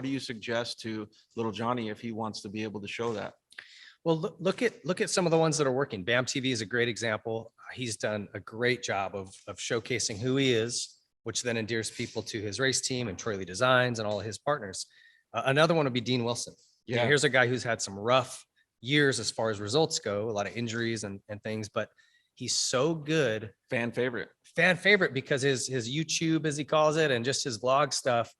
do you suggest to little Johnny if he wants to be able to show that? Well, look at some of the ones that are working. BAM TV is a great example. He's done a great job of showcasing who he is, which then endears people to his race team and Troy Lee Designs and all of his partners. Another one would be Dean Wilson. Yeah. Here's a guy who's had some rough years as far as results go, a lot of injuries and things, but he's so good. Fan favorite Because his YouTube, as he calls it, and just his vlog stuff,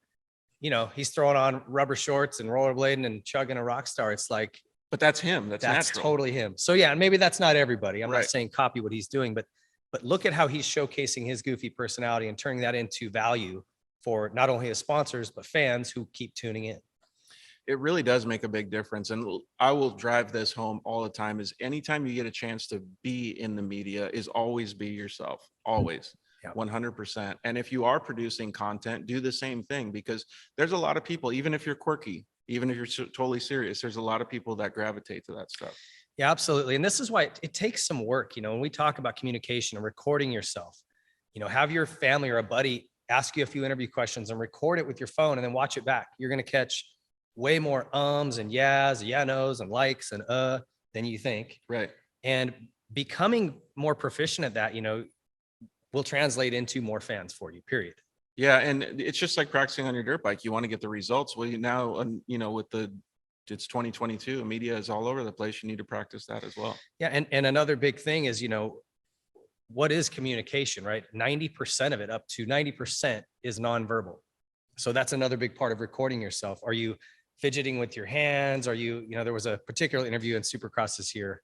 he's throwing on rubber shorts and rollerblading and chugging a rock star. It's like, but that's him. That's natural. Totally him. So yeah, and maybe that's not everybody. I'm Right. not saying copy what he's doing, but look at how he's showcasing his goofy personality and turning that into value for not only his sponsors, but fans who keep tuning in. It really does make a big difference. And I will drive this home all the time, is anytime you get a chance to be in the media is always be yourself, always. Yeah. 100%. And if you are producing content, do the same thing, because there's a lot of people, even if you're quirky, even if you're totally serious, there's a lot of people that gravitate to that stuff. Yeah, absolutely. And this is why it takes some work. When we talk about communication and recording yourself, have your family or a buddy ask you a few interview questions and record it with your phone and then watch it back. You're going to catch way more ums and yeahs, yeah, nos and likes and than you think. Right. And becoming more proficient at that, will translate into more fans for you, period. Yeah. And it's just like practicing on your dirt bike. You want to get the results. Well, now, it's 2022, media is all over the place. You need to practice that as well. Yeah. And another big thing is, what is communication, right? 90% of it, up to 90% is nonverbal. So that's another big part of recording yourself. Are you fidgeting with your hands? Are you, there was a particular interview in Supercross this year.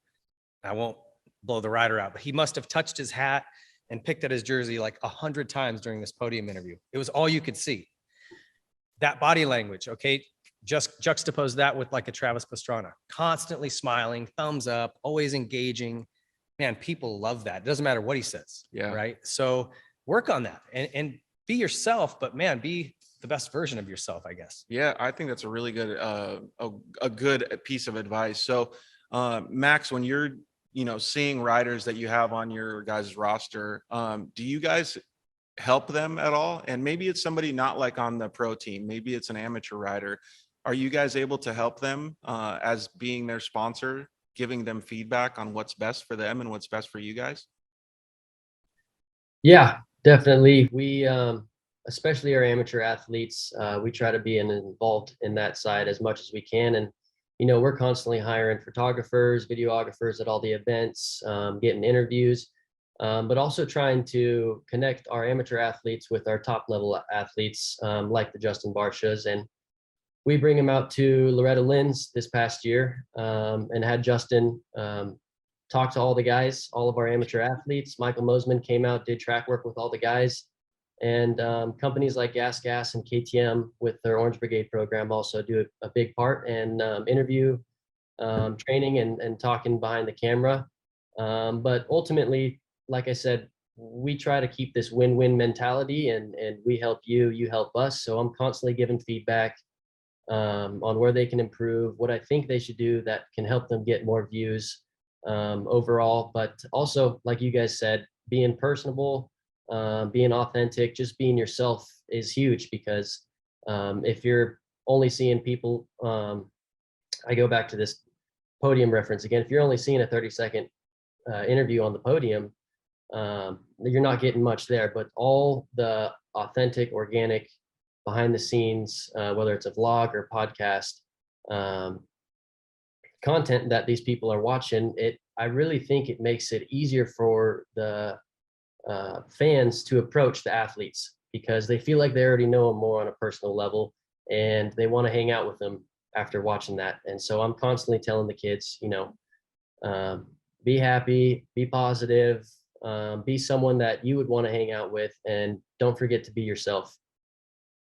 I won't blow the rider out, but he must have touched his hat and picked at his jersey like 100 times during this podium interview. It was all you could see. That body language, okay? Just juxtapose that with like a Travis Pastrana, constantly smiling, thumbs up, always engaging. Man, people love that. It doesn't matter what he says. Yeah. Right. So work on that and be yourself, but man, be the best version of yourself, I guess. Yeah, I think that's a really good, a good piece of advice. So, Max, when you're, seeing riders that you have on your guys' roster, do you guys help them at all? And maybe it's somebody not like on the pro team, maybe it's an amateur rider. Are you guys able to help them as being their sponsor, giving them feedback on what's best for them and what's best for you guys? Yeah, definitely. We, especially our amateur athletes, we try to be involved in that side as much as we can. And, we're constantly hiring photographers, videographers at all the events, getting interviews, but also trying to connect our amateur athletes with our top level athletes, like the Justin Barcias. And we bring them out to Loretta Lynn's this past year, and had Justin talk to all the guys, all of our amateur athletes. Michael Mosman came out, did track work with all the guys. And companies like Gas and KTM with their Orange Brigade program also do a big part in interview, training and talking behind the camera. But ultimately, like I said, we try to keep this win-win mentality, and we help you, you help us. So I'm constantly giving feedback on where they can improve, what I think they should do that can help them get more views overall. But also, like you guys said, being personable, being authentic, just being yourself is huge, because if you're only seeing people, I go back to this podium reference again, if you're only seeing a 30-second interview on the podium, you're not getting much there. But all the authentic, organic, behind the scenes, whether it's a vlog or podcast, content that these people are watching, I really think it makes it easier for the fans to approach the athletes, because they feel like they already know them more on a personal level, and they want to hang out with them after watching that. And so I'm constantly telling the kids, be happy, be positive, be someone that you would want to hang out with, and don't forget to be yourself.